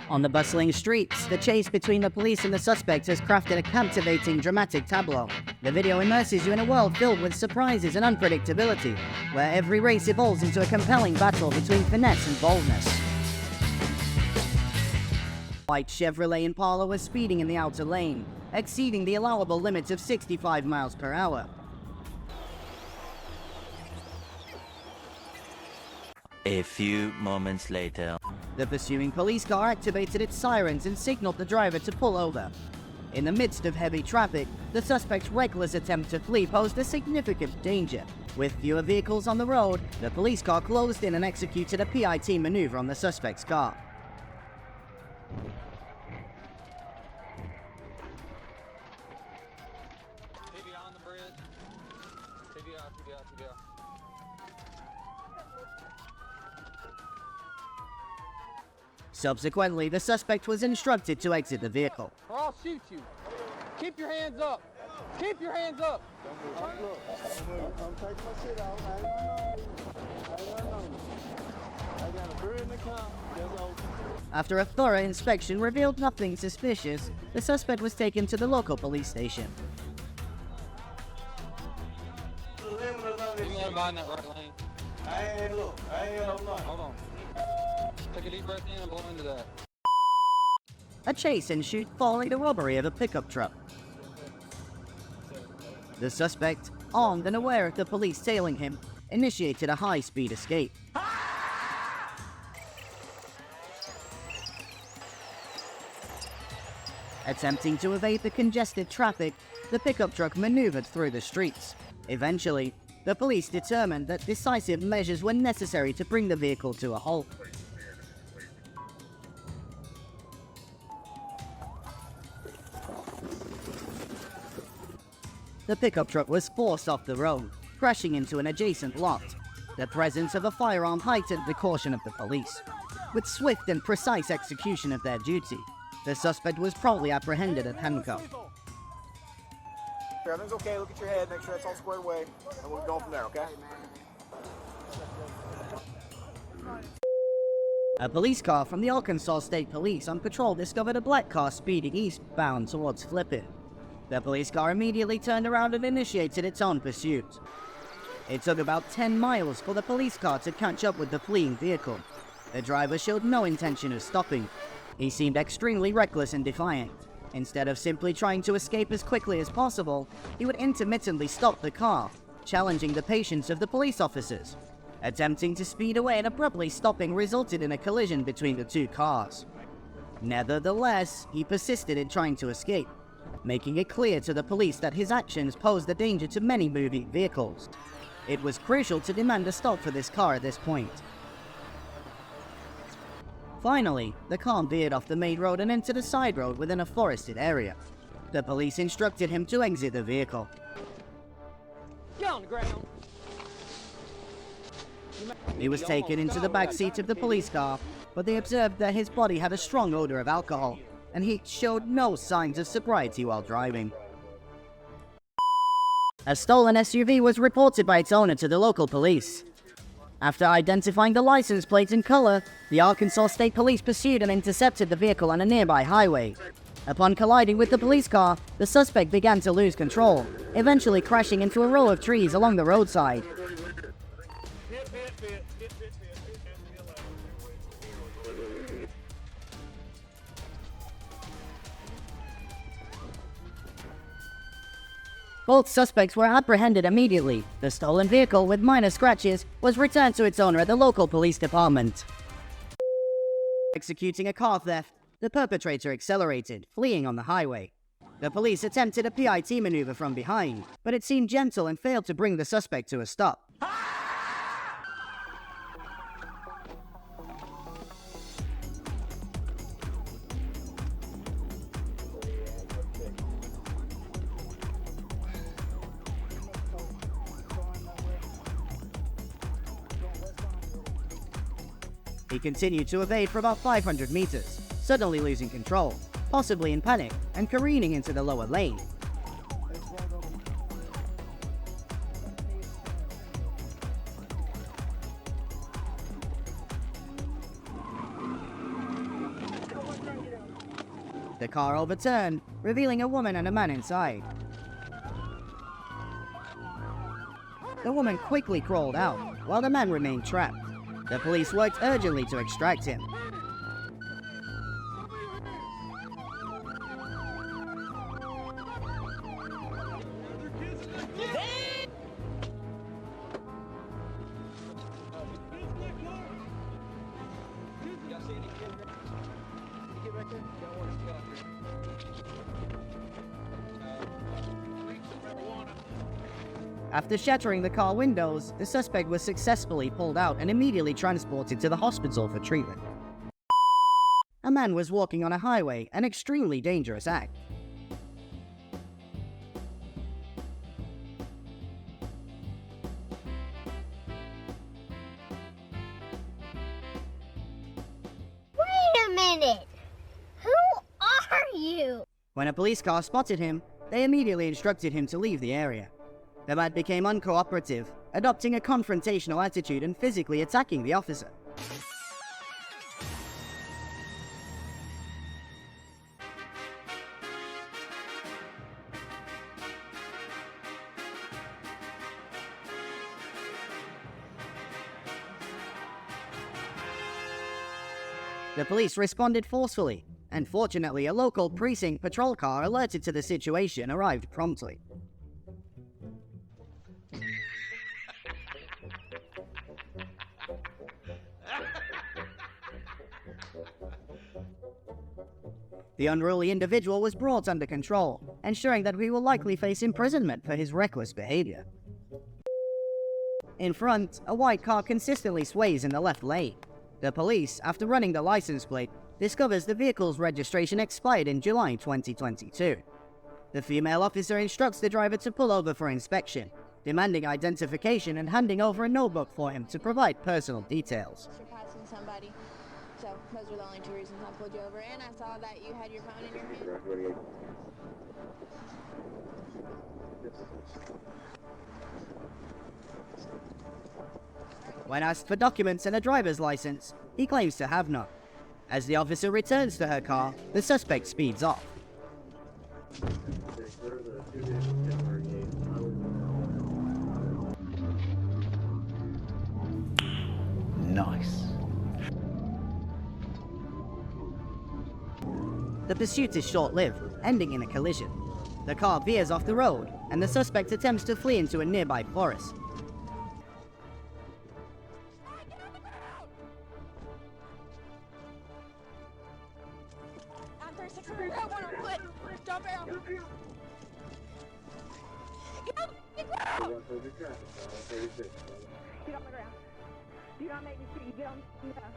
On the bustling streets, the chase between the police and the suspect has crafted a captivating, dramatic tableau. The video immerses you in a world filled with surprises and unpredictability, where every race evolves into a compelling battle between finesse and boldness. White Chevrolet Impala was speeding in the outer lane, exceeding the allowable limits of 65 miles per hour. A few moments later. The pursuing police car activated its sirens and signaled the driver to pull over. In the midst of heavy traffic, the suspect's reckless attempt to flee posed a significant danger. With fewer vehicles on the road, the police car closed in and executed a PIT maneuver on the suspect's car. TBI on the bridge. TBI. Subsequently, the suspect was instructed to exit the vehicle. Or I'll shoot you. Keep your hands up. Keep your hands up. I'm taking my shit out. I got a bird in the car. After a thorough inspection revealed nothing suspicious, the suspect was taken to the local police station. You can let him behind that right lane. I ain't got no line. Hold on. Take a deep breath in and blow into that. A chase ensued following the robbery of a pickup truck. The suspect, armed and aware of the police tailing him, initiated a high-speed escape. Attempting to evade the congested traffic, the pickup truck maneuvered through the streets. Eventually, the police determined that decisive measures were necessary to bring the vehicle to a halt. The pickup truck was forced off the road, crashing into an adjacent lot. The presence of a firearm heightened the caution of the police. With swift and precise execution of their duty, the suspect was promptly apprehended and handcuffed. Everything's okay. Look at your head. Make sure it's all squared away. And we'll go from there, okay? A police car from the Arkansas State Police on patrol discovered a black car speeding eastbound towards Flippin. The police car immediately turned around and initiated its own pursuit. It took about 10 miles for the police car to catch up with the fleeing vehicle. The driver showed no intention of stopping. He seemed extremely reckless and defiant. Instead of simply trying to escape as quickly as possible, he would intermittently stop the car, challenging the patience of the police officers. Attempting to speed away and abruptly stopping resulted in a collision between the two cars. Nevertheless, he persisted in trying to escape, making it clear to the police that his actions posed a danger to many moving vehicles. It was crucial to demand a stop for this car at this point. Finally, the car veered off the main road and entered a side road within a forested area. The police instructed him to exit the vehicle. Get on the ground. He was taken into the back seat of the police car, but they observed that his body had a strong odor of alcohol, and he showed no signs of sobriety while driving. A stolen SUV was reported by its owner to the local police. After identifying the license plate and color, the Arkansas State Police pursued and intercepted the vehicle on a nearby highway. Upon colliding with the police car, the suspect began to lose control, eventually crashing into a row of trees along the roadside. Both suspects were apprehended immediately. The stolen vehicle, with minor scratches, was returned to its owner at the local police department. Executing a car theft, the perpetrator accelerated, fleeing on the highway. The police attempted a PIT maneuver from behind, but it seemed gentle and failed to bring the suspect to a stop. He continued to evade for about 500 meters, suddenly losing control, possibly in panic, and careening into the lower lane. car overturned, revealing a woman and a man inside. The woman quickly crawled out, while the man remained trapped. The police worked urgently to extract him. After shattering the car windows, the suspect was successfully pulled out and immediately transported to the hospital for treatment. A man was walking on a highway, an extremely dangerous act. Wait a minute! Who are you? When a police car spotted him, they immediately instructed him to leave the area. The man became uncooperative, adopting a confrontational attitude and physically attacking the officer. The police responded forcefully, and fortunately a local precinct patrol car alerted to the situation arrived promptly. The unruly individual was brought under control, ensuring that he will likely face imprisonment for his reckless behavior. In front, a white car consistently sways in the left lane. The police, after running the license plate, discovers the vehicle's registration expired in July 2022. The female officer instructs the driver to pull over for inspection, demanding identification and handing over a notebook for him to provide personal details. You're passing somebody. So those were the only two reasons I pulled you over, and I saw that you had your phone in your hand. When asked for documents and a driver's license, he claims to have none. As the officer returns to her car, the suspect speeds off. Nice. The pursuit is short-lived, ending in a collision. The car veers off the road, and the suspect attempts to flee into a nearby forest. I'm 36, I got one on foot. Jump out. Get on the ground. Get on the ground. Do not make me see you. Get on the ground.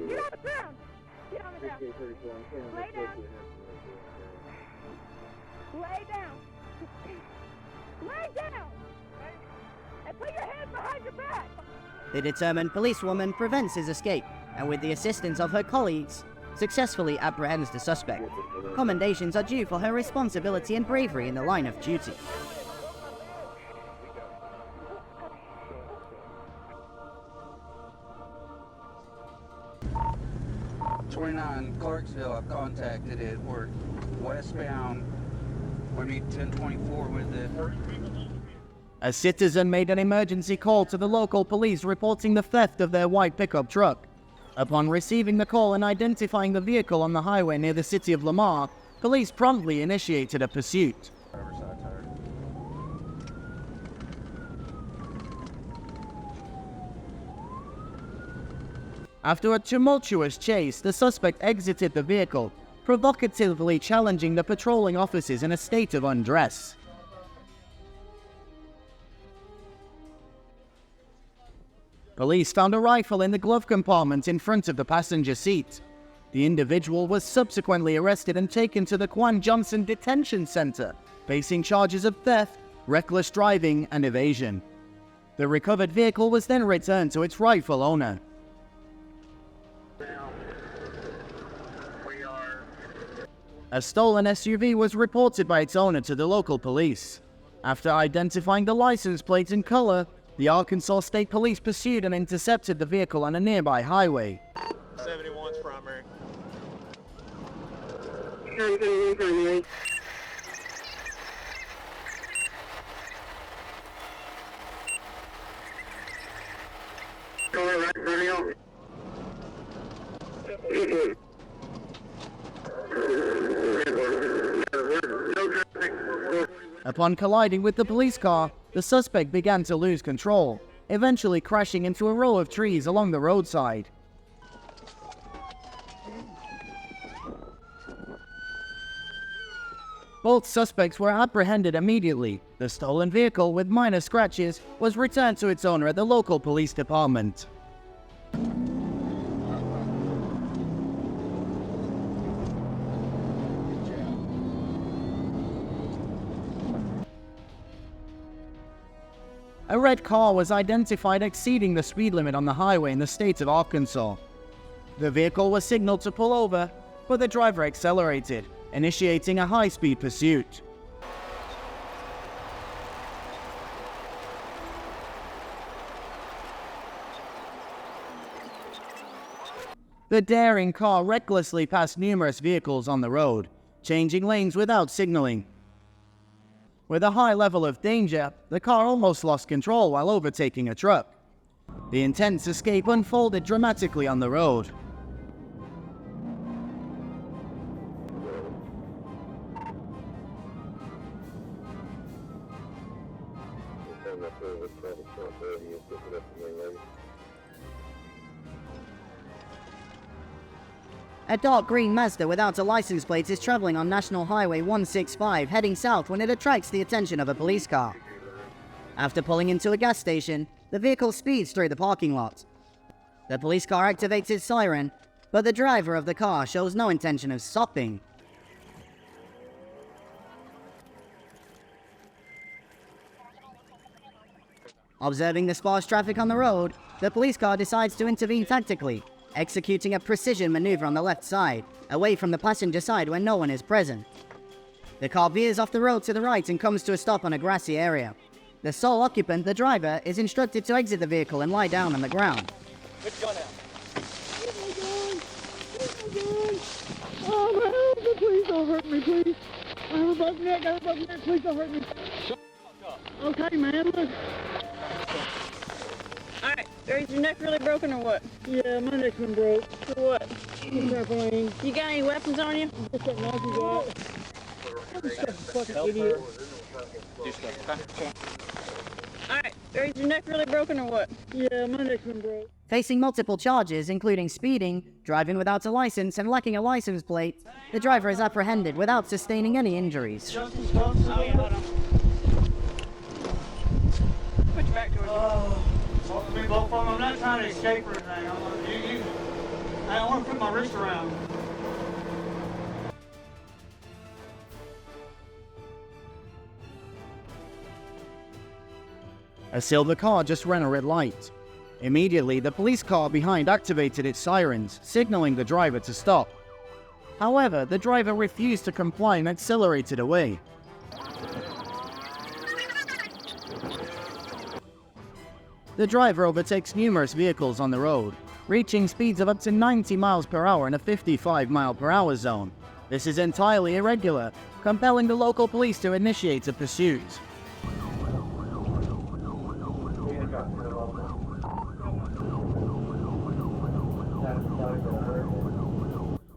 Get on the ground. Get on the ground. Lay down. Lay down. Lay down. And put your hands behind your back. The determined policewoman prevents his escape, and with the assistance of her colleagues, successfully apprehends the suspect. Commendations are due for her responsibility and bravery in the line of duty. Clarksville, I've contacted it. We're westbound. We need 1024 with it. A citizen made an emergency call to the local police reporting the theft of their white pickup truck. Upon receiving the call and identifying the vehicle on the highway near the city of Lamar, police promptly initiated a pursuit. After a tumultuous chase, the suspect exited the vehicle, provocatively challenging the patrolling officers in a state of undress. Police found a rifle in the glove compartment in front of the passenger seat. The individual was subsequently arrested and taken to the Quan Johnson Detention Center, facing charges of theft, reckless driving, and evasion. The recovered vehicle was then returned to its rightful owner. A stolen SUV was reported by its owner to the local police. After identifying the license plate and color, the Arkansas State Police pursued and intercepted the vehicle on a nearby highway. 71's primary. Upon colliding with the police car, the suspect began to lose control, eventually crashing into a row of trees along the roadside. Both suspects were apprehended immediately. The stolen vehicle, with minor scratches, was returned to its owner at the local police department. A red car was identified exceeding the speed limit on the highway in the state of Arkansas. The vehicle was signaled to pull over, but the driver accelerated, initiating a high-speed pursuit. The daring car recklessly passed numerous vehicles on the road, changing lanes without signaling. With a high level of danger, the car almost lost control while overtaking a truck. The intense escape unfolded dramatically on the road. A dark green Mazda without a license plate is traveling on National Highway 165 heading south when it attracts the attention of a police car. After pulling into a gas station, the vehicle speeds through the parking lot. The police car activates its siren, but the driver of the car shows no intention of stopping. Observing the sparse traffic on the road, the police car decides to intervene tactically, executing a precision maneuver on the left side, away from the passenger side when no one is present. The car veers off the road to the right and comes to a stop on a grassy area. The sole occupant, the driver, is instructed to exit the vehicle and lie down on the ground. Put your gun out. Oh my God! Please don't hurt me, please. I have a broken neck. Please don't hurt me. Okay, man. Look. Alright, is your neck really broken or what? Yeah, my neck's been broke. For what? Trampoline. You got any weapons on you? What's that noise you got? I'm just a fucking idiot. Alright, is your neck really broken or what? Yeah, my neck's been broke. Facing multiple charges, including speeding, driving without a license, and lacking a license plate, the driver is apprehended without sustaining any injuries. Oh, yeah, hold on. Put your back towards Me both of them. I'm not trying to escape or anything. I don't want to put my wrist around. A silver car just ran a red light. Immediately, the police car behind activated its sirens, signaling the driver to stop. However, the driver refused to comply and accelerated away. The driver overtakes numerous vehicles on the road, reaching speeds of up to 90 miles per hour in a 55 mile per hour zone. This is entirely irregular, compelling the local police to initiate a pursuit.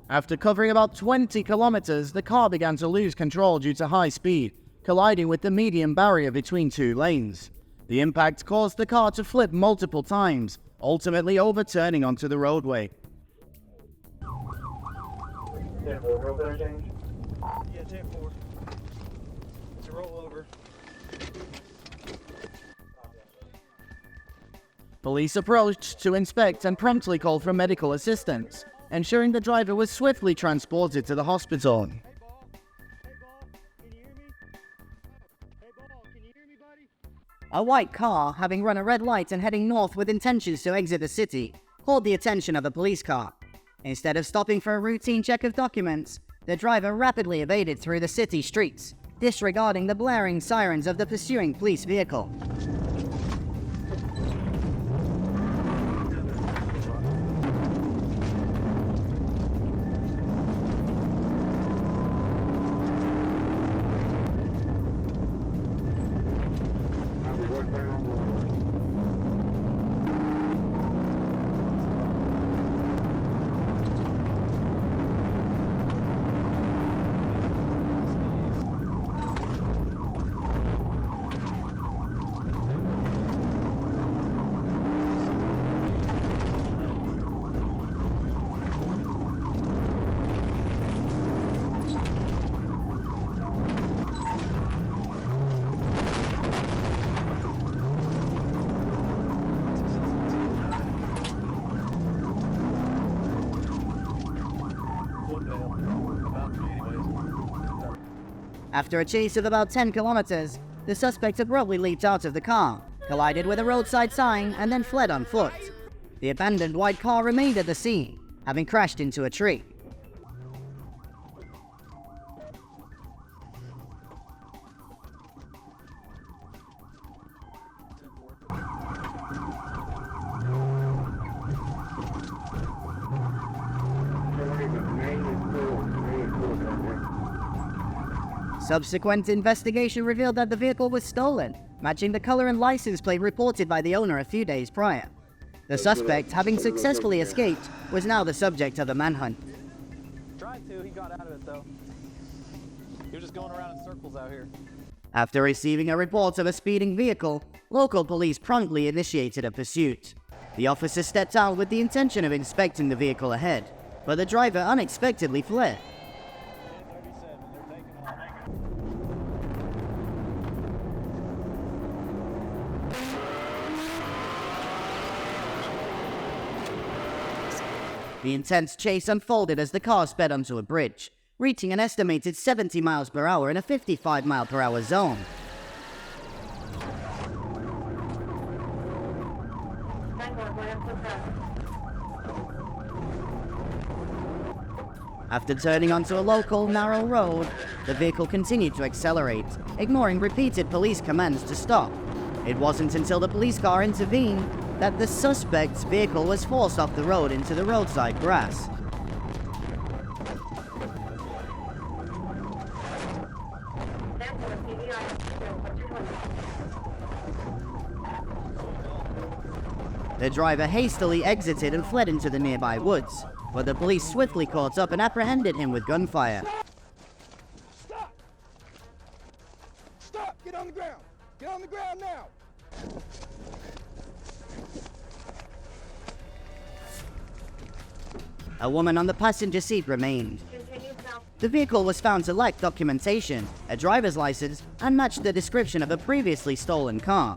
After covering about 20 kilometers, the car began to lose control due to high speed, colliding with the median barrier between two lanes. The impact caused the car to flip multiple times, ultimately overturning onto the roadway. Yeah, 10-4. It's a rollover. Police approached to inspect and promptly called for medical assistance, ensuring the driver was swiftly transported to the hospital. A white car, having run a red light and heading north with intentions to exit the city, caught the attention of a police car. Instead of stopping for a routine check of documents, the driver rapidly evaded through the city streets, disregarding the blaring sirens of the pursuing police vehicle. After a chase of about 10 kilometers, the suspect abruptly leaped out of the car, collided with a roadside sign, and then fled on foot. The abandoned white car remained at the scene, having crashed into a tree. Subsequent investigation revealed that the vehicle was stolen, matching the color and license plate reported by the owner a few days prior. The suspect, having successfully escaped, was now the subject of a manhunt. Tried to, he got out of it though. He was just going around in circles out here. After receiving a report of a speeding vehicle, local police promptly initiated a pursuit. The officer stepped out with the intention of inspecting the vehicle ahead, but the driver unexpectedly fled. The intense chase unfolded as the car sped onto a bridge, reaching an estimated 70 miles per hour in a 55 mile per hour zone. After turning onto a local, narrow road, the vehicle continued to accelerate, ignoring repeated police commands to stop. It wasn't until the police car intervened that the suspect's vehicle was forced off the road into the roadside grass. The driver hastily exited and fled into the nearby woods, but the police swiftly caught up and apprehended him with gunfire. Stop! Stop! Get on the ground! Get on the ground now! A woman on the passenger seat remained. The vehicle was found to lack documentation, a driver's license, and matched the description of a previously stolen car.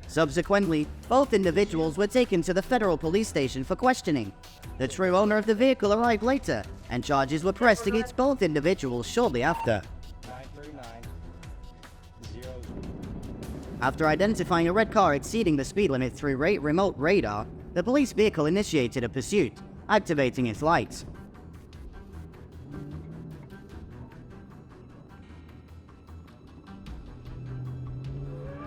Subsequently, both individuals were taken to the federal police station for questioning. The true owner of the vehicle arrived later, and charges were pressed against both individuals shortly after. After identifying a red car exceeding the speed limit through remote radar, the police vehicle initiated a pursuit, activating its lights.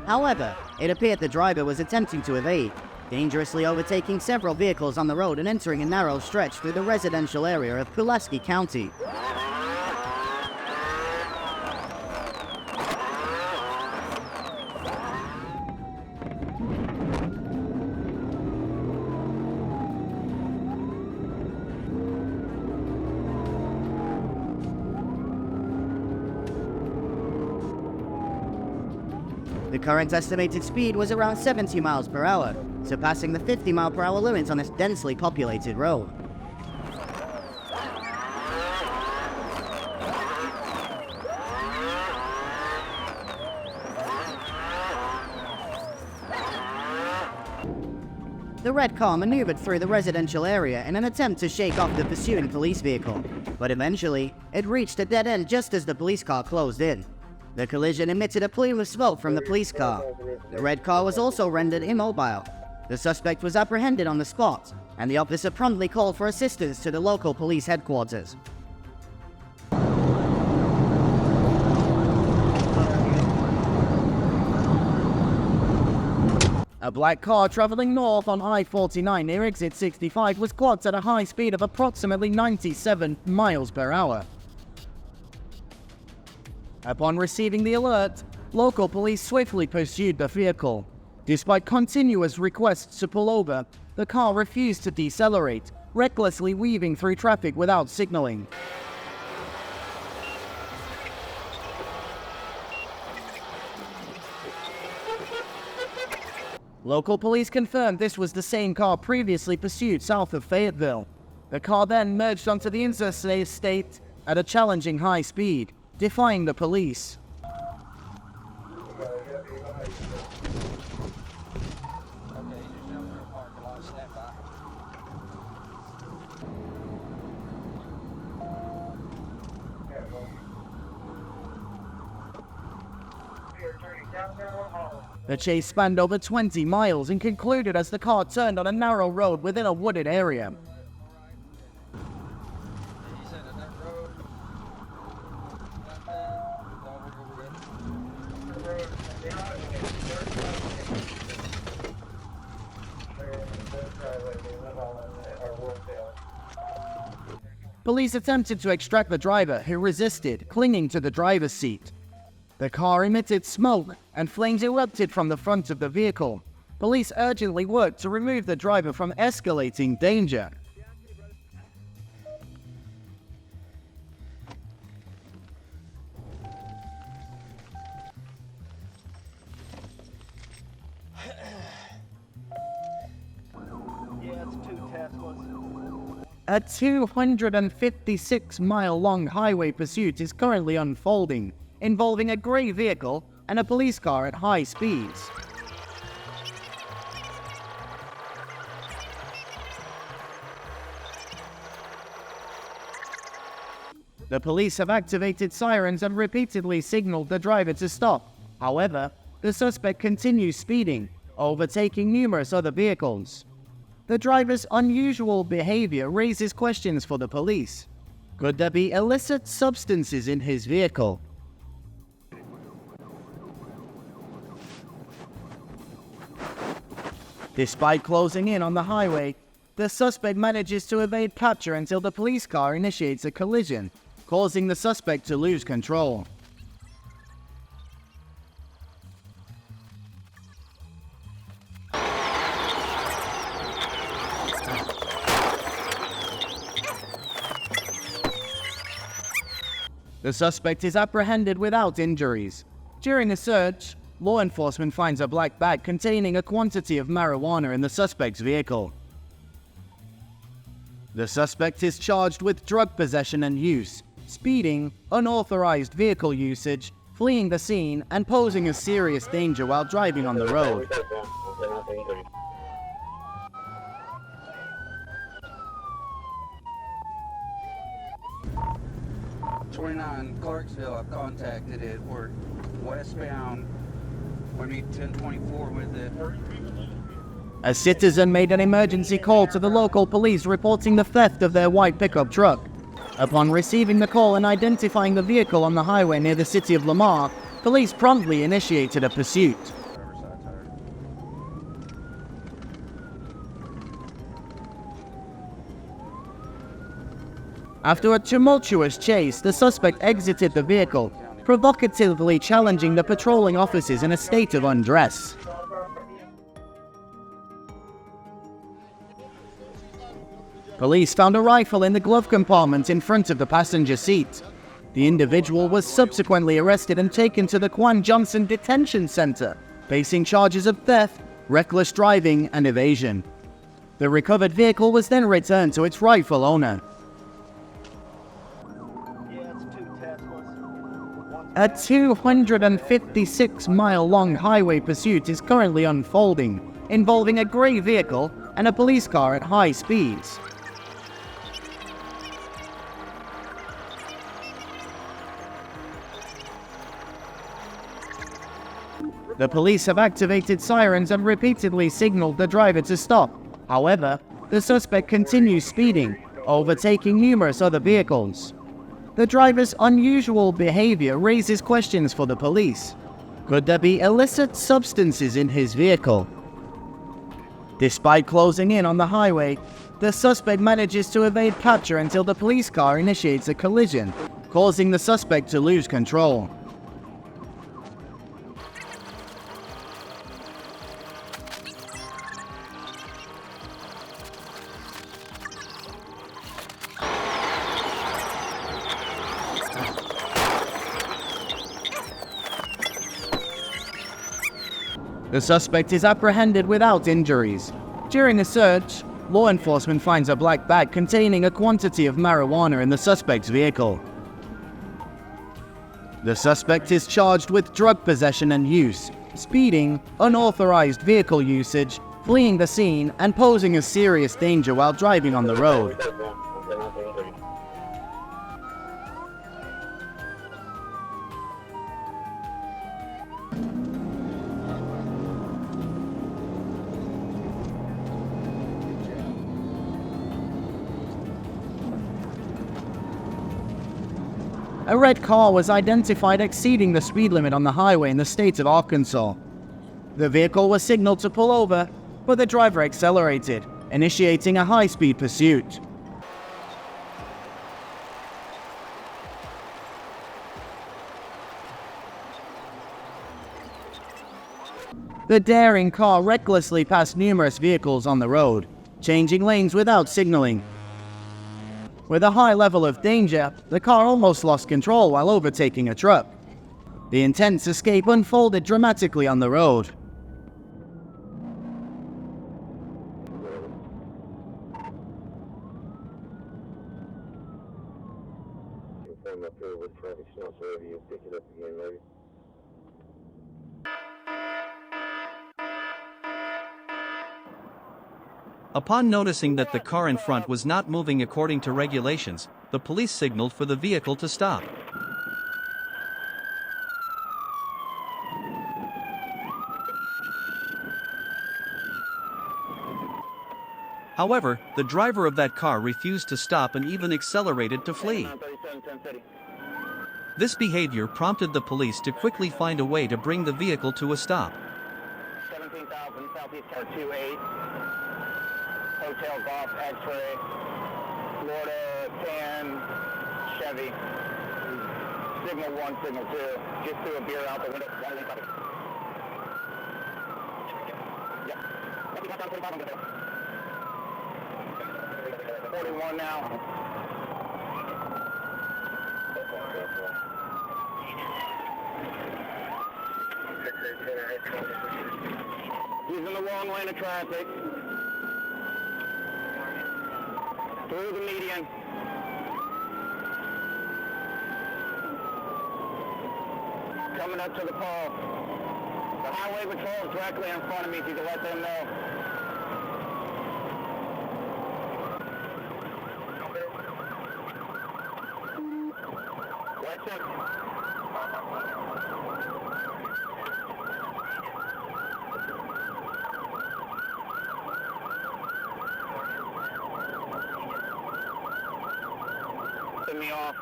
However, it appeared the driver was attempting to evade, dangerously overtaking several vehicles on the road and entering a narrow stretch through the residential area of Pulaski County. The current estimated speed was around 70 miles per hour, surpassing the 50 mile per hour limit on this densely populated road. The red car maneuvered through the residential area in an attempt to shake off the pursuing police vehicle, but eventually, it reached a dead end just as the police car closed in. The collision emitted a plume of smoke from the police car. The red car was also rendered immobile. The suspect was apprehended on the spot, and the officer promptly called for assistance to the local police headquarters. A black car traveling north on I-49 near exit 65 was clocked at a high speed of approximately 97 miles per hour. Upon receiving the alert, local police swiftly pursued the vehicle. Despite continuous requests to pull over, the car refused to decelerate, recklessly weaving through traffic without signaling. Local police confirmed this was the same car previously pursued south of Fayetteville. The car then merged onto the interstate at a challenging high speed, defying the police. The chase spanned over 20 miles and concluded as the car turned on a narrow road within a wooded area. Police attempted to extract the driver, who resisted, clinging to the driver's seat. The car emitted smoke, and flames erupted from the front of the vehicle. Police urgently worked to remove the driver from escalating danger. A 256-mile-long highway pursuit is currently unfolding, involving a grey vehicle and a police car at high speeds. The police have activated sirens and repeatedly signaled the driver to stop. However, the suspect continues speeding, overtaking numerous other vehicles. The driver's unusual behavior raises questions for the police. Could there be illicit substances in his vehicle? Despite closing in on the highway, the suspect manages to evade capture until the police car initiates a collision, causing the suspect to lose control. The suspect is apprehended without injuries. During a search, law enforcement finds a black bag containing a quantity of marijuana in the suspect's vehicle. The suspect is charged with drug possession and use, speeding, unauthorized vehicle usage, fleeing the scene, and posing a serious danger while driving on the road. 29 Clarksville, I've contacted it. We're westbound. We meet 1024 with it. A citizen made an emergency call to the local police reporting the theft of their white pickup truck. Upon receiving the call and identifying the vehicle on the highway near the city of Lamar, police promptly initiated a pursuit. After a tumultuous chase, the suspect exited the vehicle, provocatively challenging the patrolling officers in a state of undress. Police found a rifle in the glove compartment in front of the passenger seat. The individual was subsequently arrested and taken to the Quan Johnson Detention Center, facing charges of theft, reckless driving, and evasion. The recovered vehicle was then returned to its rightful owner. A 256-mile-long highway pursuit is currently unfolding, involving a grey vehicle and a police car at high speeds. The police have activated sirens and repeatedly signaled the driver to stop. However, the suspect continues speeding, overtaking numerous other vehicles. The driver's unusual behavior raises questions for the police. Could there be illicit substances in his vehicle? Despite closing in on the highway, the suspect manages to evade capture until the police car initiates a collision, causing the suspect to lose control. The suspect is apprehended without injuries. During a search, law enforcement finds a black bag containing a quantity of marijuana in the suspect's vehicle. The suspect is charged with drug possession and use, speeding, unauthorized vehicle usage, fleeing the scene, and posing a serious danger while driving on the road. A red car was identified exceeding the speed limit on the highway in the state of Arkansas. The vehicle was signaled to pull over, but the driver accelerated, initiating a high-speed pursuit. The daring car recklessly passed numerous vehicles on the road, changing lanes without signaling. With a high level of danger, the car almost lost control while overtaking a truck. The intense escape unfolded dramatically on the road. Upon noticing that the car in front was not moving according to regulations, the police signaled for the vehicle to stop. However, the driver of that car refused to stop and even accelerated to flee. This behavior prompted the police to quickly find a way to bring the vehicle to a stop. 17,000 Southeast Car 28, Hotel Golf X-Ray, Florida 10, Chevy, Signal 1, Signal 2, just threw a beer out the window. Yep. 41 now. He's in the wrong lane of traffic. Through the median. Coming up to the pole. The highway patrol is directly in front of me if you can let them know. Watch it. Me off.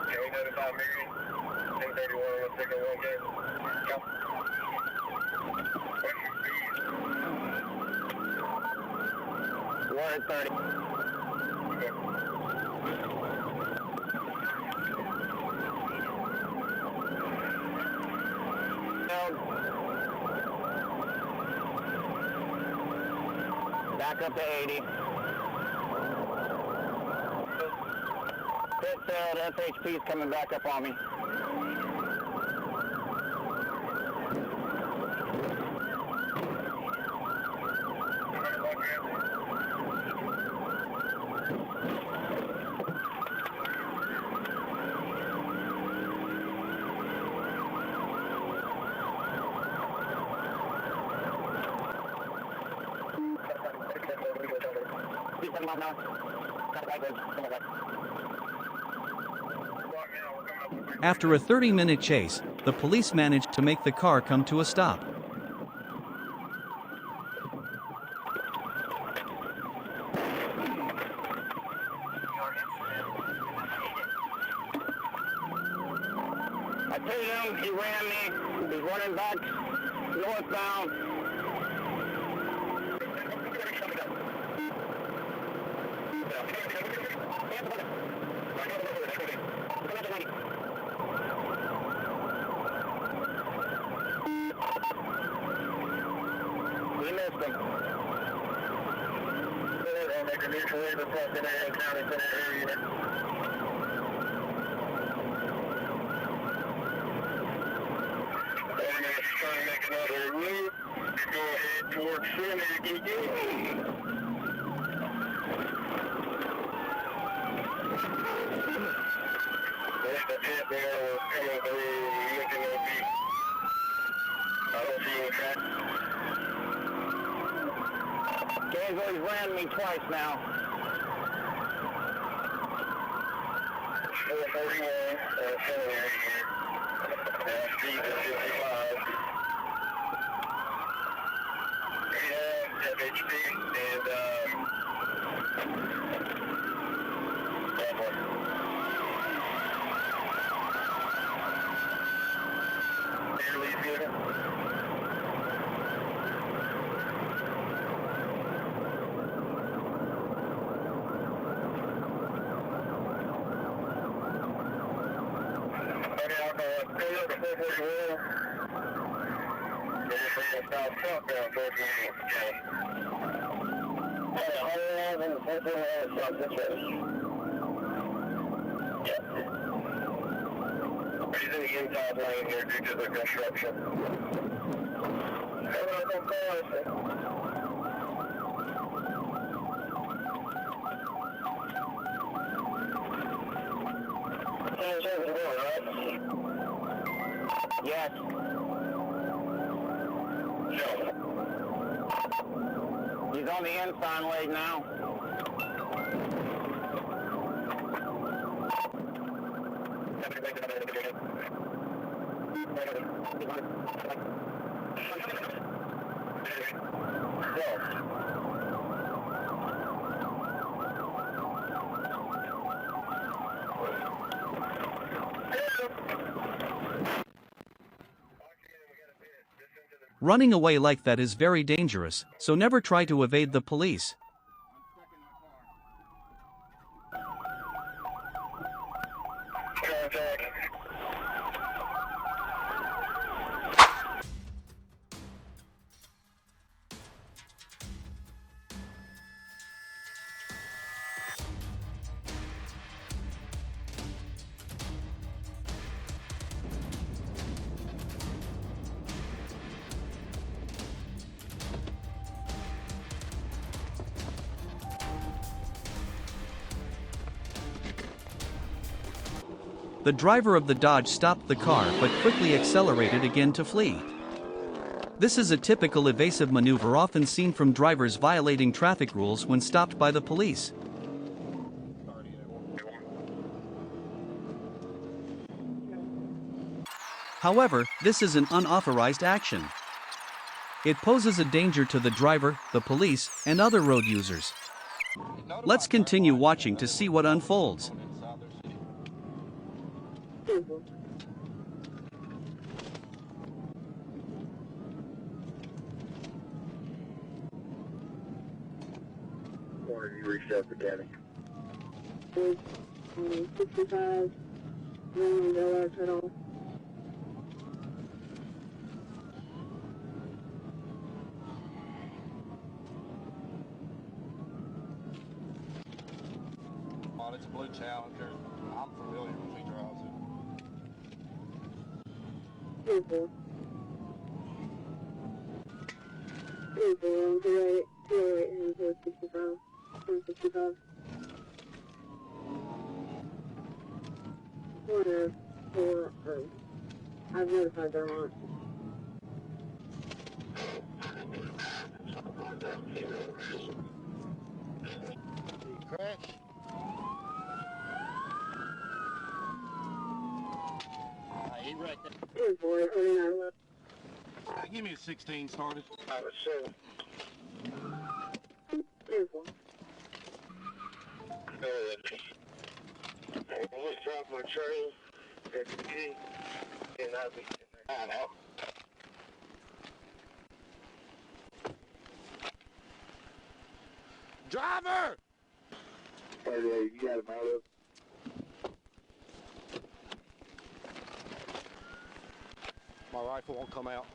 Can we notify Mary? 1031, let's take a 1 game. Yep. We're at 30. Back up to 80. FHP's coming back up on me. After a 30-minute chase, the police managed to make the car come to a stop. I paid him, he ran me, he's running back northbound. We missed him. I'll make a mutual aid across the county for that area. Trying to make another loop. Go ahead towards center. There's the pit there. We're coming through. Looking at the. I don't see any traffic. Gainesville's ran me twice now. 441. Seminary here. Street is 55. FHP and He's in the inside lane here due to the construction. Yes. He's on the inside lane now. Running away like that is very dangerous, so never try to evade the police. The driver of the Dodge stopped the car but quickly accelerated again to flee. This is a typical evasive maneuver often seen from drivers violating traffic rules when stopped by the police. However, this is an unauthorized action. It poses a danger to the driver, the police, and other road users. Let's continue watching to see what unfolds. Corner, you reached out for Danny. 65, Delaware Tunnel. Oh, it's a blue Challenger. I'm familiar with he drives it. 24. 24, 208, and 465. 465. Corner 4, I've notified Vermont. Crash. He wrecked it. 24, 49 left. Give me a 16 started. I was so. 24. I just dropped my train at the G, and I'll be out. Driver! Hey, you got him out of. My rifle won't come out.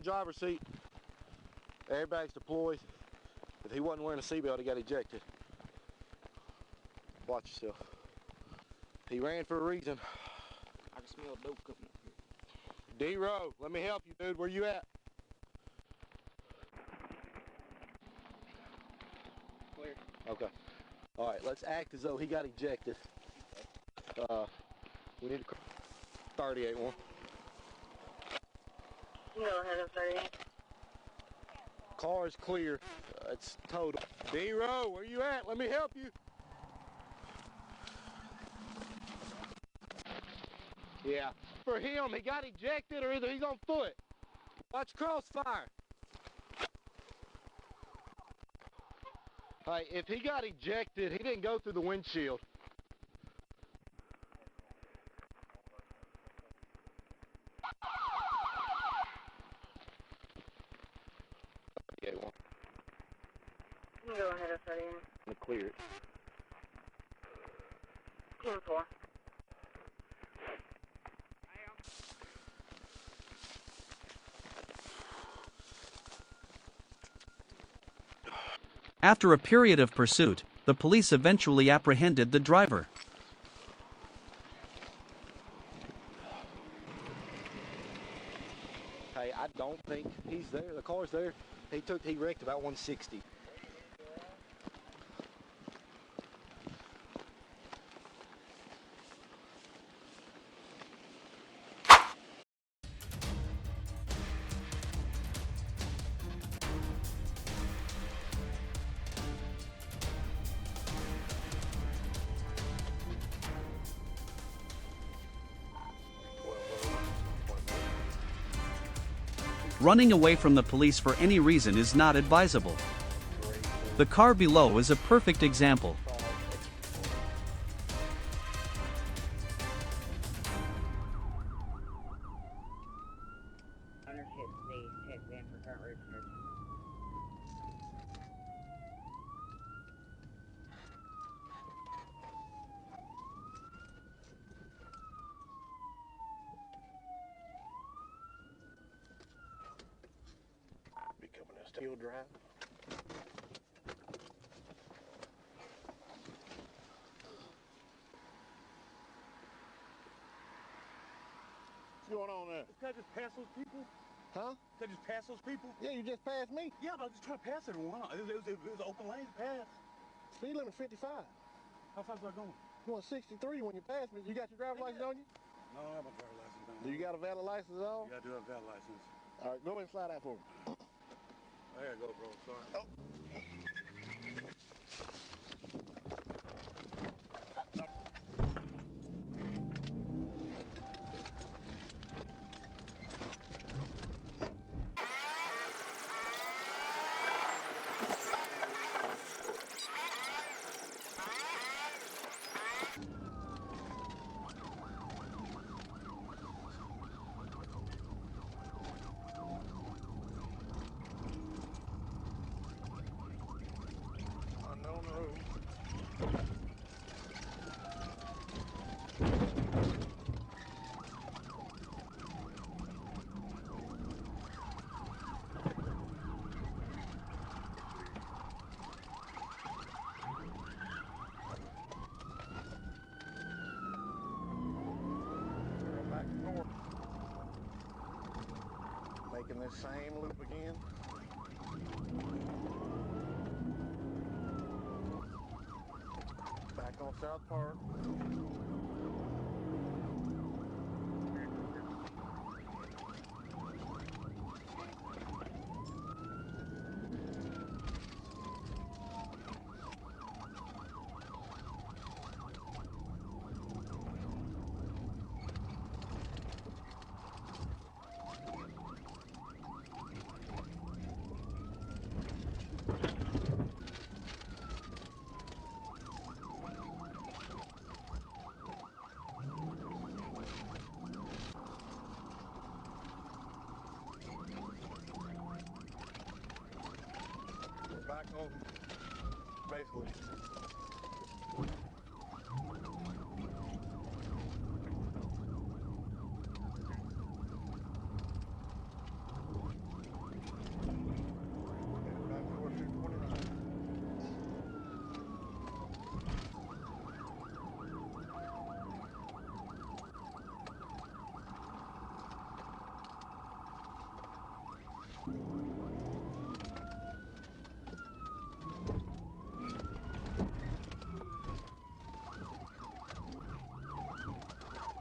Driver's seat. Airbags deployed. If he wasn't wearing a seatbelt, he got ejected. Watch yourself. He ran for a reason. I can smell dope coming up here. D-Row, let me help you, dude. Where you at? Clear. Okay. All right, let's act as though he got ejected. We need to 38 one. Go ahead of 38. Car is clear. It's total. D-Row, where you at? Let me help you. Yeah. For him, he got ejected or either he's on foot. Watch crossfire. Hey, if he got ejected, he didn't go through the windshield. Yeah, one. You can go ahead and start in. I'm gonna clear it. 10-4. After a period of pursuit, the police eventually apprehended the driver. Hey, I don't think he's there. The car's there. He wrecked about 160. Running away from the police for any reason is not advisable. The car below is a perfect example. Becoming a steel drive. What's going on there? Can I just pass those people? Huh? Can I just pass those people? Yeah, you just passed me. Yeah, but I was just trying to pass everyone. It was an open lane to pass. Speed limit 55. How fast was I going? You want 63 when you pass me. You got your driver's license on you? No, I have my driver's license on. Do you got a valid license on? Yeah, I do have a valid license. All right, go ahead and slide out for me. I gotta go, bro. Sorry. Oh. Unknown road. Back north. Making this same loop again. Back on South Park. Back on, basically. Back towards 229.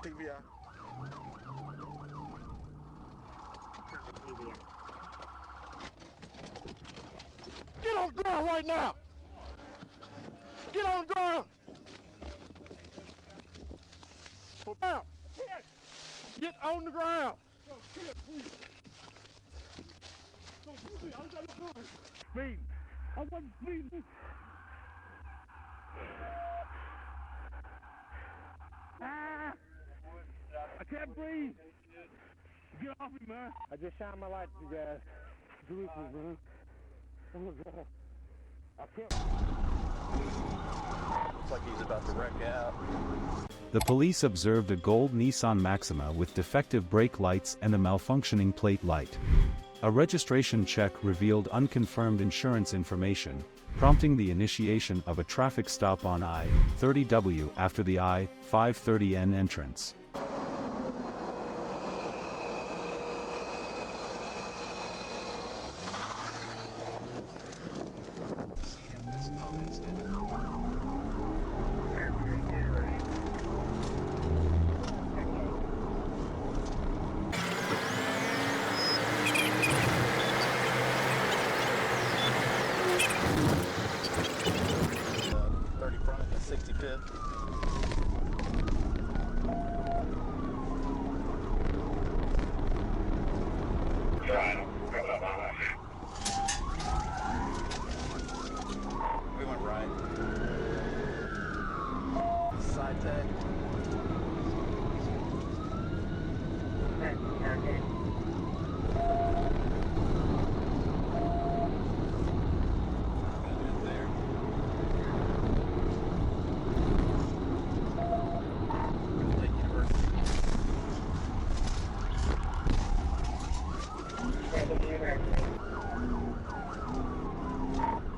TVI. Get on the ground right now! Get on the ground! Put down! Get on the ground! Speed. I wasn't speeding. Ah! I can't breathe. Get off me, man. I just shined my light at you guys. Do this, man. Oh, God. I can't. Looks like he's about to wreck out. The police observed a gold Nissan Maxima with defective brake lights and a malfunctioning plate light. A registration check revealed unconfirmed insurance information, prompting the initiation of a traffic stop on I-30W after the I-530N entrance. We went right. Side tag.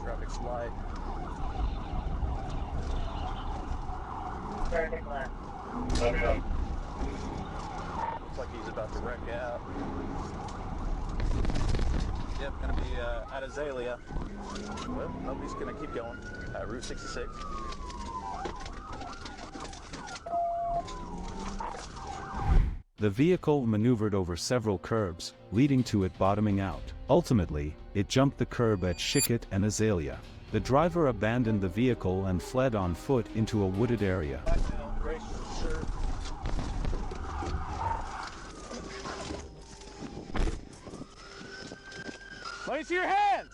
Traffic's light. Traffic left. Okay. Looks like he's about to wreck out. Yep, gonna be at Azalea. Well, nobody's gonna keep going. Route 66. The vehicle maneuvered over several curbs, leading to it bottoming out. Ultimately, it jumped the curb at Schickett and Azalea. The driver abandoned the vehicle and fled on foot into a wooded area. Let me see your hands!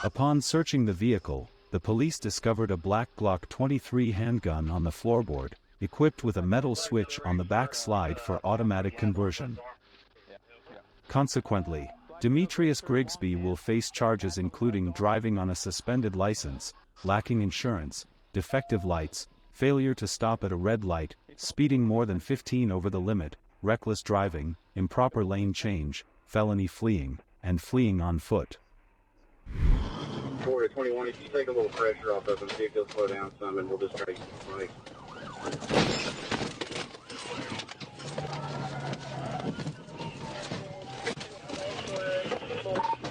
Upon searching the vehicle, the police discovered a black Glock 23 handgun on the floorboard, equipped with a metal switch on the back slide for automatic conversion. Consequently, Demetrius Grigsby will face charges including driving on a suspended license, lacking insurance, defective lights, failure to stop at a red light, speeding more than 15 over the limit, reckless driving, improper lane change, felony fleeing, and fleeing on foot. 4 to 21, if you take a little pressure off of him, see if he'll slow down some, and we'll just try to like.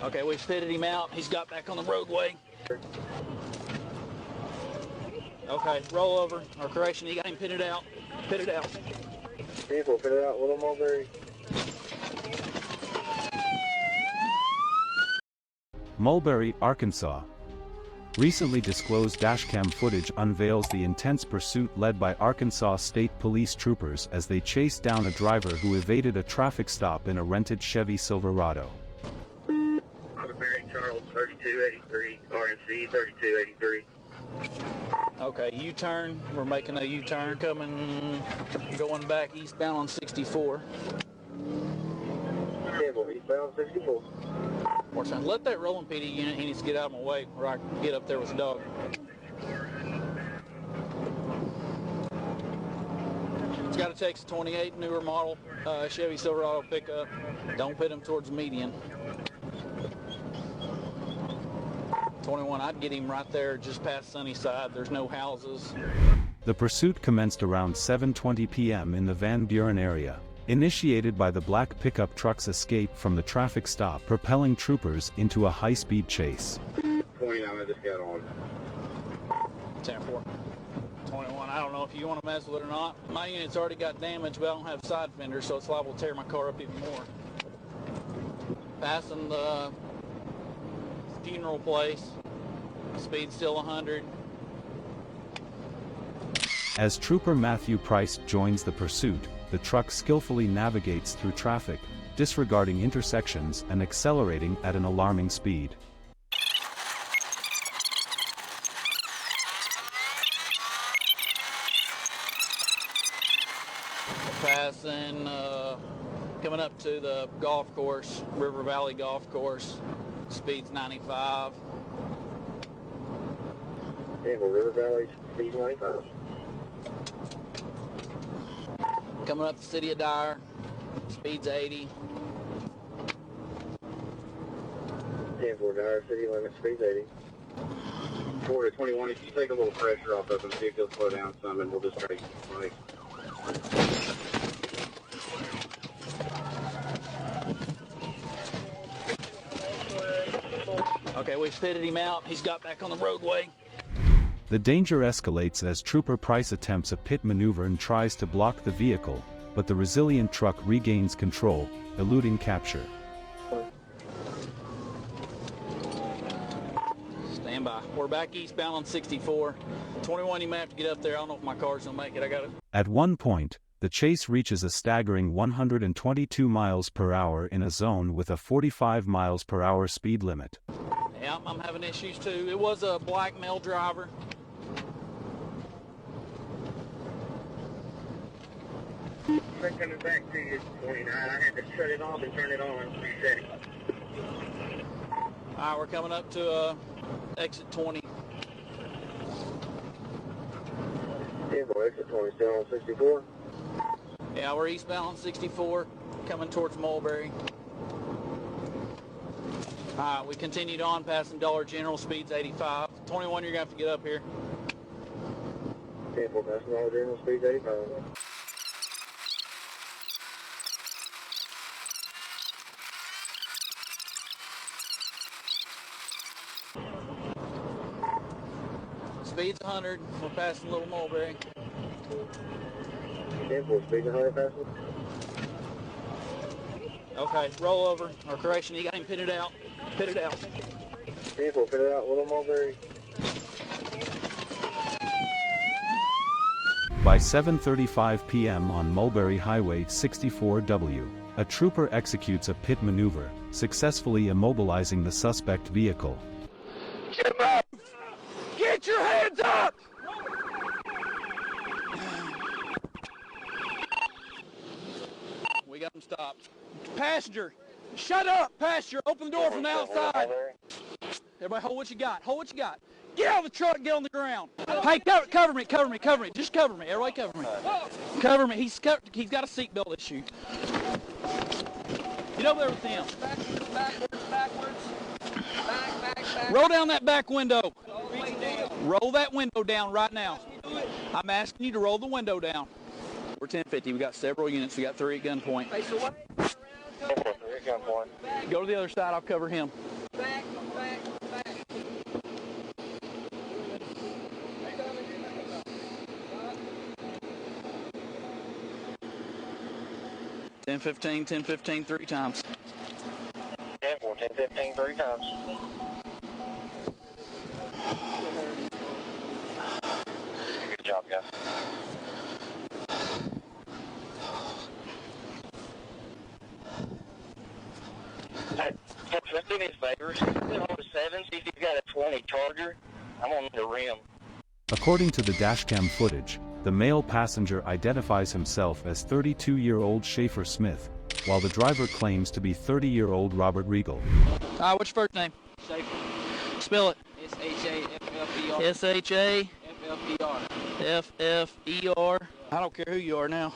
Okay, we fitted him out. He's got back on the roadway. Okay, roll over. Or correction, he got him pitted out. Pitted out. People, fit it out a little more, Barry. Mulberry, Arkansas. Recently disclosed dashcam footage unveils the intense pursuit led by Arkansas State Police troopers as they chased down a driver who evaded a traffic stop in a rented Chevy Silverado. Mulberry, Charles, 3283, RNC, 3283. Okay, U-turn. We're making a U-turn coming, going back eastbound on 64. Eastbound 64. More time. Let that rolling PD unit, he needs to get out of my way where I can get up there with the dog. It's got a Texas 28 newer model Chevy Silverado pickup. Don't pit him towards the median. 21, I'd get him right there just past Sunnyside. There's no houses. The pursuit commenced around 7:20 p.m. in the Van Buren area, initiated by the black pickup truck's escape from the traffic stop, propelling troopers into a high-speed chase. 29, I just got on. 10-4. 21, I don't know if you want to mess with it or not. My unit's already got damage, but I don't have side fenders, so it's liable to tear my car up even more. Passing the funeral place. Speed still 100. As Trooper Matthew Price joins the pursuit, the truck skillfully navigates through traffic, disregarding intersections and accelerating at an alarming speed. Passing, coming up to the golf course, River Valley Golf Course. Speed's 95. River Valley, speed 95. Coming up the city of Dyer, speed's 80. 10-4 Dyer, city limit, speed's 80. 4 to 21, if you take a little pressure off of them, see if they'll slow down some, and we'll just try to right. Okay, we've fitted him out. He's got back on the roadway. The danger escalates as Trooper Price attempts a pit maneuver and tries to block the vehicle, but the resilient truck regains control, eluding capture. Stand by. We're back eastbound on 64. 21, you may have to get up there. I don't know if my car's gonna make it. I got it. At one point, the chase reaches a staggering 122 miles per hour in a zone with a 45 miles per hour speed limit. Yeah, I'm having issues too. It was a black male driver. Coming back to you, 29. I had to shut it off and turn it on and reset it. All right, we're coming up to exit 20. Exit 20, still on 64. Yeah, we're eastbound on 64, coming towards Mulberry. All right, we continued on passing Dollar General, speed's 85. 21, you're gonna have to get up here. 10-4, passing Dollar General, speed's 85. Speed's 100, we're passing Little Mulberry. 10-4, speed's 100, passing. Okay, roll over, or correction, you got him pitted out. Pitted out. 10-4, pitted out, Little Mulberry. By 7:35 p.m. on Mulberry Highway 64W, a trooper executes a pit maneuver, successfully immobilizing the suspect vehicle. Get up! Get your hands up! We got him stopped. Passenger, shut up, passenger. Open the door from the outside. Everybody hold what you got. Hold what you got. Get out of the truck, get on the ground. Hey, cover me. Just cover me. Everybody cover me. Cover me. He's got a seatbelt issue. Get over there with him. Backwards. Back. Roll down that back window. Roll that window down right now. I'm asking you to roll the window down. We're 1050. We got several units. We got 3 at gunpoint. Hey, so what? Go to the other side. I'll cover him. Back. 10-15, 3 times. 10-4, 10-15, 3 times. Good job, guys. Folks, let's do me a favor. Hold a 7, see if you've got a 20 Charger. I'm on the rim. According to the dashcam footage, the male passenger identifies himself as 32-year-old Schaefer Smith, while the driver claims to be 30-year-old Robert Regal. What's your first name? Schaefer. Spell it. S-H-A-F-F-E-R. S-H-A. F-F-E-R. I don't care who you are now.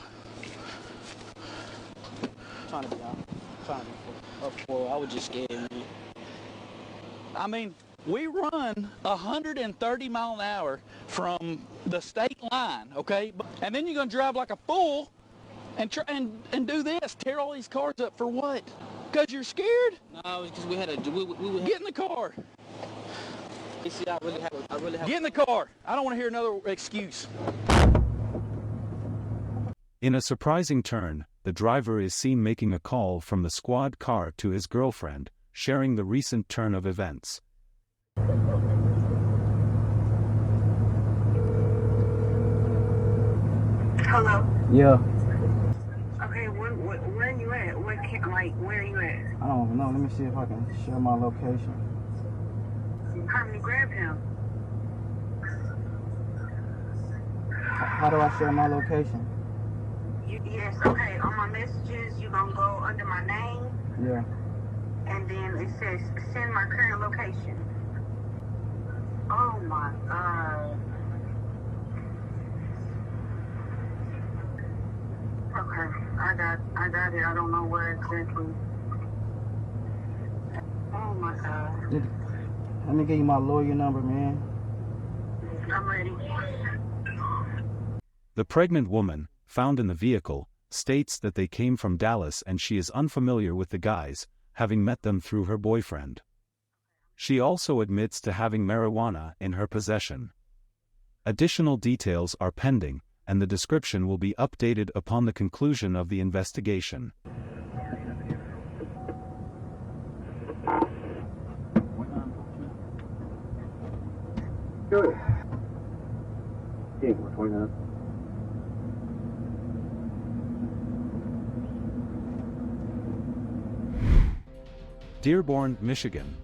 Trying to be out. Well, I was just scared, man. I mean, we run 130 mile an hour from the state line, okay? And then you're gonna drive like a fool and do this, tear all these cars up for what? Because you're scared? No, because we had a Get in the car. You see, I really have. Get in the car. I don't want to hear another excuse. In a surprising turn, the driver is seen making a call from the squad car to his girlfriend, sharing the recent turn of events. Hello? Yeah. Like, where are you at? I don't know. Let me see if I can share my location. Help me grab him. How do I share my location? Yes, okay. On my messages, you're going to go under my name. Yeah. And then it says, send my current location. Oh, my God. Okay, I got it. I don't know where exactly. Oh, my God. Let me give you my lawyer number, man. I'm ready. The pregnant woman, found in the vehicle, states that they came from Dallas and she is unfamiliar with the guys, having met them through her boyfriend. She also admits to having marijuana in her possession. Additional details are pending, and the description will be updated upon the conclusion of the investigation. Good. 29. Dearborn, Michigan.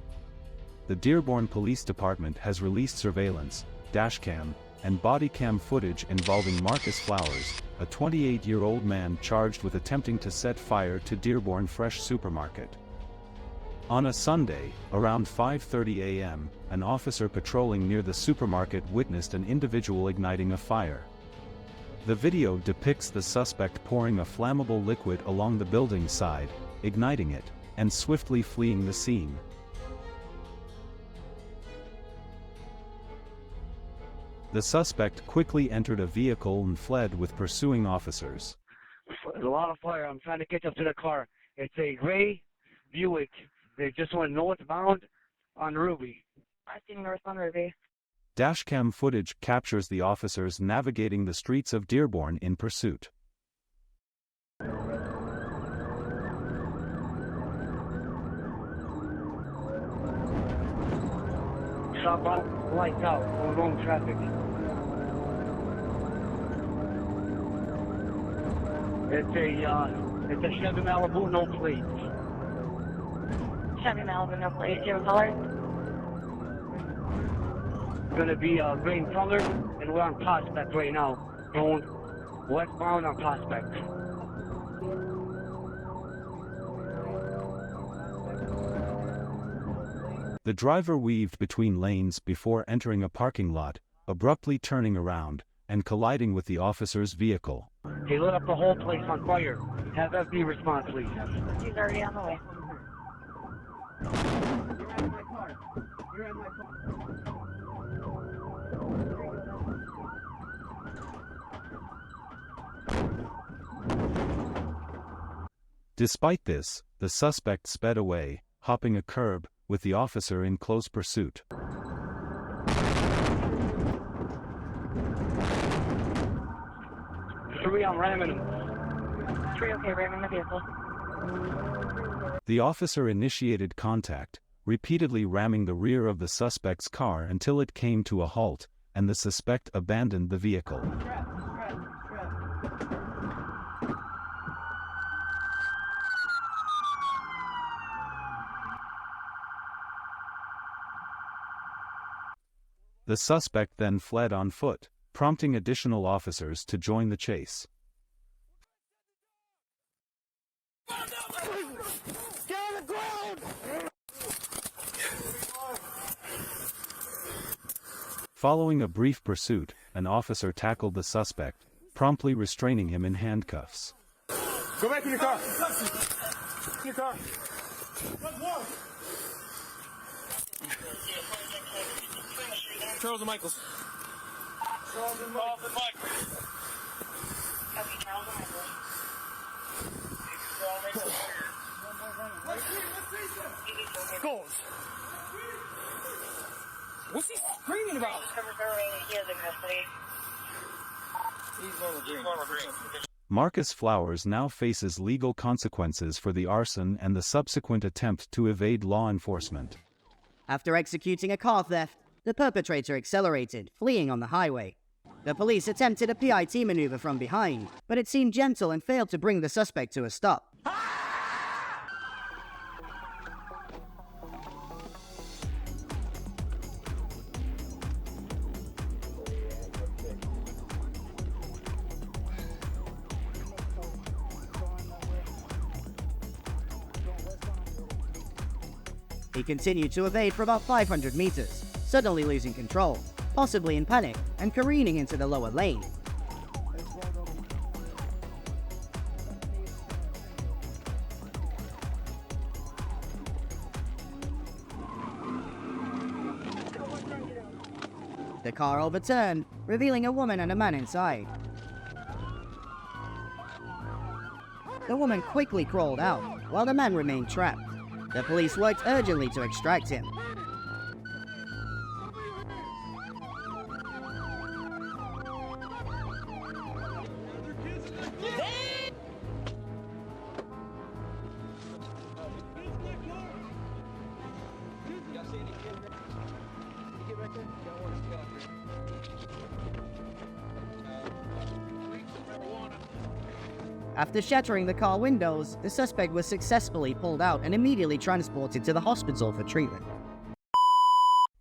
The Dearborn Police Department has released surveillance, dashcam, and body cam footage involving Marcus Flowers, a 28-year-old man charged with attempting to set fire to Dearborn Fresh Supermarket. On a Sunday, around 5:30 a.m., an officer patrolling near the supermarket witnessed an individual igniting a fire. The video depicts the suspect pouring a flammable liquid along the building's side, igniting it, and swiftly fleeing the scene. The suspect quickly entered a vehicle and fled with pursuing officers. There's a lot of fire. I'm trying to catch up to the car. It's a gray Buick. They just went northbound on Ruby. I see northbound Ruby. Dashcam footage captures the officers navigating the streets of Dearborn in pursuit. Stop out, lights out, or wrong traffic. It's a Chevy Malibu, no plates. Chevy Malibu, no plate. Do you have a color? It's gonna be green color, and we're on Prospect right now. Going westbound on Prospect. The driver weaved between lanes before entering a parking lot, abruptly turning around, and colliding with the officer's vehicle. He lit up the whole place on fire. Have FB response, please. He's already on the way. Despite this, the suspect sped away, hopping a curb, with the officer in close pursuit. Three, I'm ramming him. Three, okay, ramming the vehicle. The officer initiated contact, repeatedly ramming the rear of the suspect's car until it came to a halt, and the suspect abandoned the vehicle. The suspect then fled on foot, prompting additional officers to join the chase. Get on the ground! Following a brief pursuit, an officer tackled the suspect, promptly restraining him in handcuffs. Go back in your car. In your car. Charles and Michaels. Charles and Michaels. Okay, Charles and Michaels. Goals. What's he screaming about? He is in custody. He's normal green. Marcus Flowers now faces legal consequences for the arson and the subsequent attempt to evade law enforcement. After executing a car theft, the perpetrator accelerated, fleeing on the highway. The police attempted a PIT maneuver from behind, but it seemed gentle and failed to bring the suspect to a stop. He continued to evade for about 500 meters, suddenly losing control, possibly in panic, and careening into the lower lane. The car overturned, revealing a woman and a man inside. The woman quickly crawled out, while the man remained trapped. The police worked urgently to extract him. After shattering the car windows, the suspect was successfully pulled out and immediately transported to the hospital for treatment.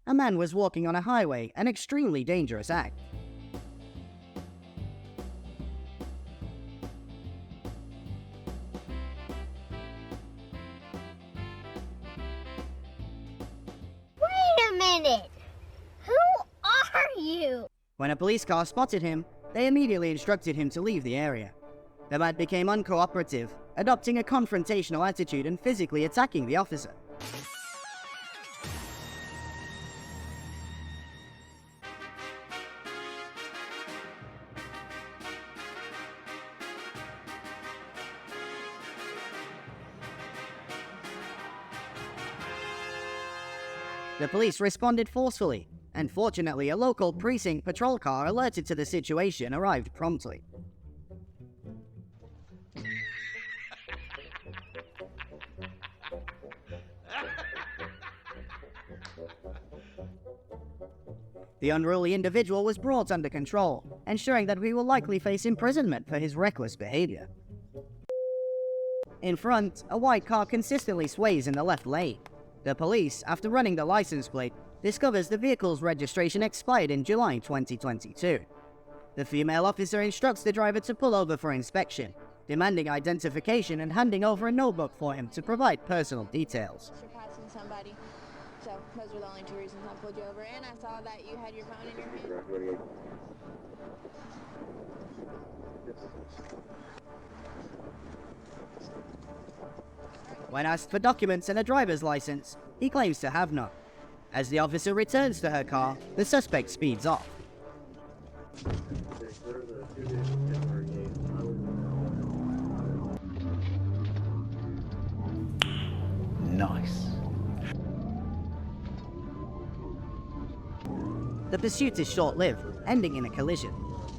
A man was walking on a highway, an extremely dangerous act. Wait a minute! Who are you? When a police car spotted him, they immediately instructed him to leave the area. The man became uncooperative, adopting a confrontational attitude and physically attacking the officer. The police responded forcefully, and fortunately a local precinct patrol car alerted to the situation arrived promptly. The unruly individual was brought under control, ensuring that he will likely face imprisonment for his reckless behavior. In front, a white car consistently sways in the left lane. The police, after running the license plate, discovers the vehicle's registration expired in July 2022. The female officer instructs the driver to pull over for inspection, demanding identification and handing over a notebook for him to provide personal details. Surpassing somebody. So those were the only two reasons I pulled you over, and I saw that you had your phone in your hand. When asked for documents and a driver's license, he claims to have none. As the officer returns to her car, the suspect speeds off. Nice. The pursuit is short-lived, ending in a collision.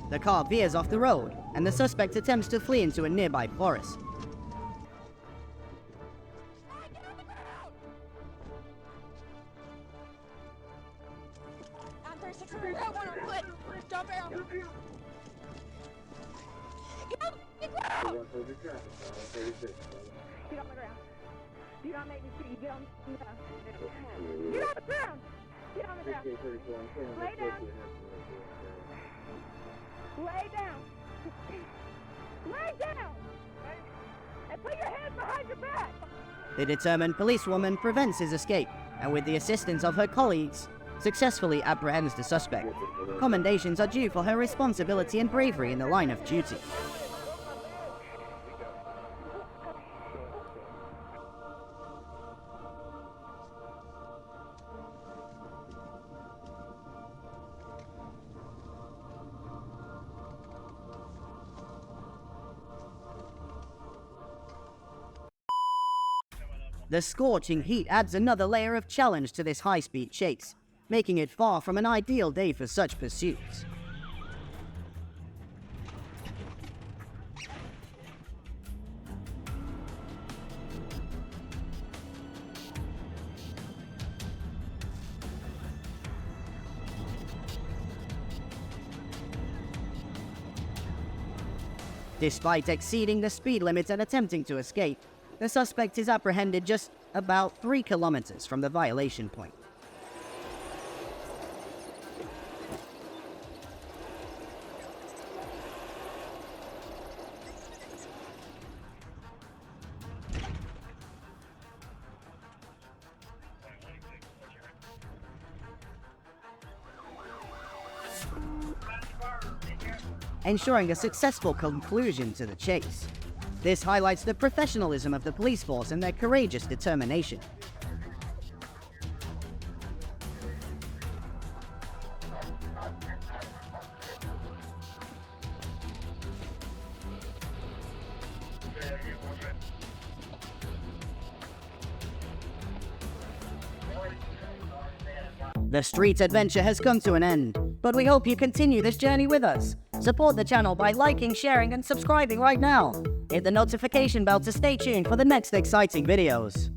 The car veers off the road, and the suspect attempts to flee into a nearby forest. Get on the ground. Do not make me see you. Get on the ground. Get on the ground. Get on the ground. Lay down. Lay down. Lay down. And put your hands behind your back. The determined policewoman prevents his escape, and with the assistance of her colleagues, successfully apprehends the suspect. Commendations are due for her responsibility and bravery in the line of duty. The scorching heat adds another layer of challenge to this high-speed chase, making it far from an ideal day for such pursuits. Despite exceeding the speed limit and attempting to escape, the suspect is apprehended just about 3 kilometers from the violation point. ensuring a successful conclusion to the chase. This highlights the professionalism of the police force and their courageous determination. The street adventure has come to an end, but we hope you continue this journey with us. Support the channel by liking, sharing, and subscribing right now. Hit the notification bell to stay tuned for the next exciting videos.